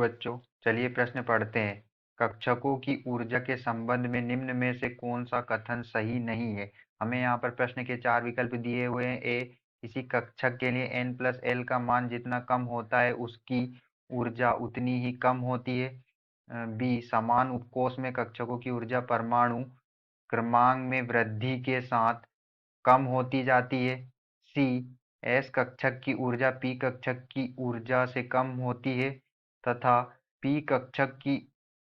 बच्चों, चलिए प्रश्न पढ़ते हैं। कक्षकों की ऊर्जा के संबंध में निम्न में से कौन सा कथन सही नहीं है। हमें यहाँ पर प्रश्न के 4 विकल्प दिए हुए हैं। ए, किसी कक्षक के लिए n+l का मान जितना कम होता है उसकी ऊर्जा उतनी ही कम होती है। बी, समान उपकोष में कक्षकों की ऊर्जा परमाणु क्रमांक में वृद्धि के साथ कम होती जाती है। सी, एस कक्षक की ऊर्जा पी कक्षक की ऊर्जा से कम होती है तथा पी कक्षक की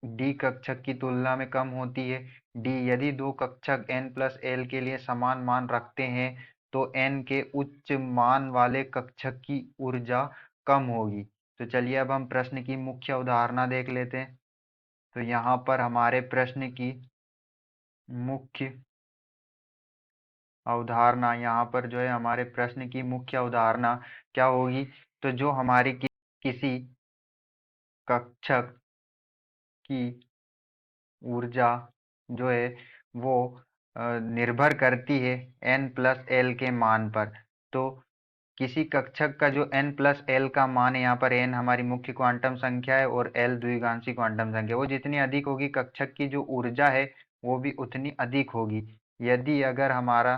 डी कक्षक की तुलना में कम होती है। डी, यदि दो कक्षक n+l के लिए समान मान रखते हैं तो n के उच्च मान वाले कक्षक की ऊर्जा कम होगी। तो चलिए अब हम प्रश्न की मुख्य अवधारणा देख लेते हैं। तो यहाँ पर हमारे प्रश्न की मुख्य अवधारणा, यहाँ पर जो है हमारे प्रश्न की मुख्य अवधारणा क्या होगी। तो जो हमारी किसी कक्षक की ऊर्जा जो है वो निर्भर करती है n+l के मान पर। तो किसी कक्षक का जो n+l का मान है, यहाँ पर n हमारी मुख्य क्वांटम संख्या है और l द्विगांशी क्वांटम संख्या, वो जितनी अधिक होगी कक्षक की जो ऊर्जा है वो भी उतनी अधिक होगी। यदि अगर हमारा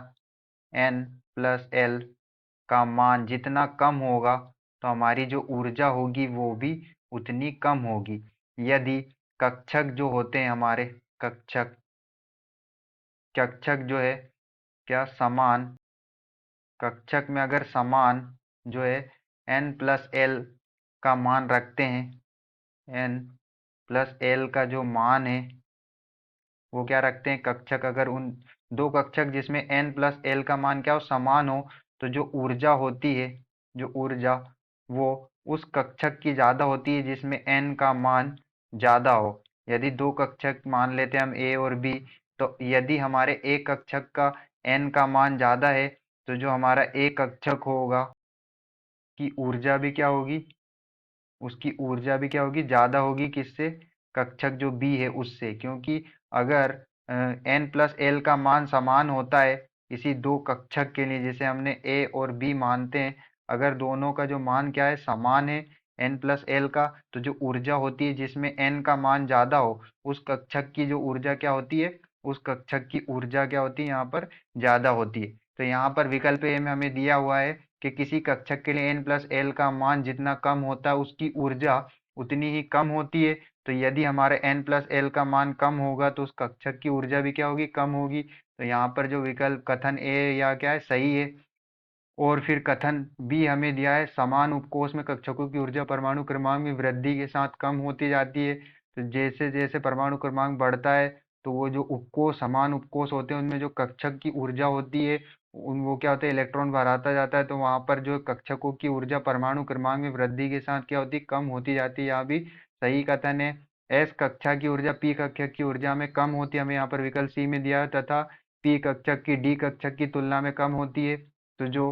n+l का मान जितना कम होगा तो हमारी जो ऊर्जा होगी वो भी उतनी कम होगी। यदि कक्षक जो होते हैं हमारे कक्षक जो है क्या समान कक्षक में अगर समान जो है n+l का मान रखते हैं, n+l का जो मान है वो क्या रखते हैं कक्षक, अगर उन दो कक्षक जिसमें n+l का मान क्या हो समान हो तो जो ऊर्जा होती है, जो ऊर्जा वो उस कक्षक की ज़्यादा होती है जिसमें n का मान ज़्यादा हो। यदि दो कक्षक मान लेते हैं हम a और b, तो यदि हमारे एक कक्षक का n का मान ज़्यादा है तो जो हमारा एक कक्षक होगा की ऊर्जा भी क्या होगी, उसकी ऊर्जा भी क्या होगी ज़्यादा होगी किससे, कक्षक जो b है उससे। क्योंकि अगर n+l का मान समान होता है इसी दो कक्षक के लिए, जैसे हमने a और b मानते हैं, अगर दोनों का जो मान क्या है समान है n+l का, तो जो ऊर्जा होती है जिसमें n का मान ज़्यादा हो उस कक्षक की जो ऊर्जा क्या होती है, उस कक्षक की ऊर्जा क्या होती है यहाँ पर ज़्यादा होती है। तो यहाँ पर विकल्प ए में हमें दिया हुआ है कि किसी कक्षक के लिए n+l का मान जितना कम होता है उसकी ऊर्जा उतनी ही कम होती है। तो यदि हमारे n+l का मान कम होगा तो उस कक्षक की ऊर्जा भी क्या होगी, कम होगी। तो यहाँ पर जो विकल्प कथन ए या क्या है सही है। और फिर कथन बी हमें दिया है समान उपकोष में कक्षकों की ऊर्जा परमाणु क्रमांक में वृद्धि के साथ कम होती जाती है। तो जैसे जैसे परमाणु क्रमांक बढ़ता है तो वो जो उपकोष समान उपकोष होते हैं उनमें जो कक्षक की ऊर्जा होती है उन वो क्या होता है इलेक्ट्रॉन भराता जाता है, तो वहाँ पर जो कक्षकों की ऊर्जा परमाणु क्रमांक में वृद्धि के साथ क्या होती है, कम होती जाती है। यहाँ भी सही कथन है। एस कक्षा की ऊर्जा पी कक्षक की ऊर्जा में कम होती है, हमें यहाँ पर विकल्प सी में दिया है, तथा पी कक्षक की डी कक्षक की तुलना में कम होती है। तो जो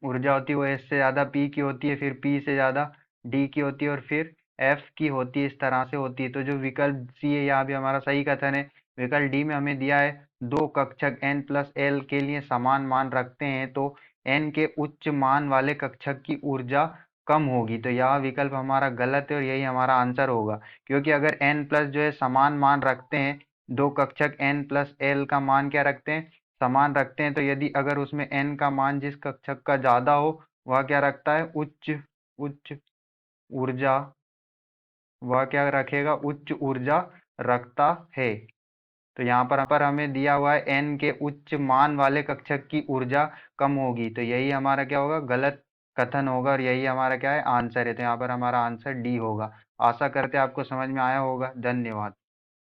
ऊर्जा होती है वो एस से ज़्यादा पी की होती है, फिर पी से ज़्यादा डी की होती है और फिर एफ की होती है, इस तरह से होती है। तो जो विकल्प सी है यहाँ भी हमारा सही कथन है। विकल्प डी में हमें दिया है दो कक्षक n+l के लिए समान मान रखते हैं तो n के उच्च मान वाले कक्षक की ऊर्जा कम होगी। तो यह विकल्प हमारा गलत है और यही हमारा आंसर होगा। क्योंकि अगर n+ जो है समान मान रखते हैं, दो कक्षक n+l का मान क्या रखते हैं समान रखते हैं, तो यदि अगर उसमें n का मान जिस कक्षक का ज़्यादा हो वह क्या रखता है उच्च उच्च ऊर्जा, वह क्या रखेगा उच्च ऊर्जा रखता है। तो यहाँ पर हमें दिया हुआ है n के उच्च मान वाले कक्षक की ऊर्जा कम होगी, तो यही हमारा क्या होगा गलत कथन होगा और यही हमारा क्या है आंसर है। तो यहाँ पर हमारा आंसर डी होगा। आशा करते हैं आपको समझ में आया होगा। धन्यवाद।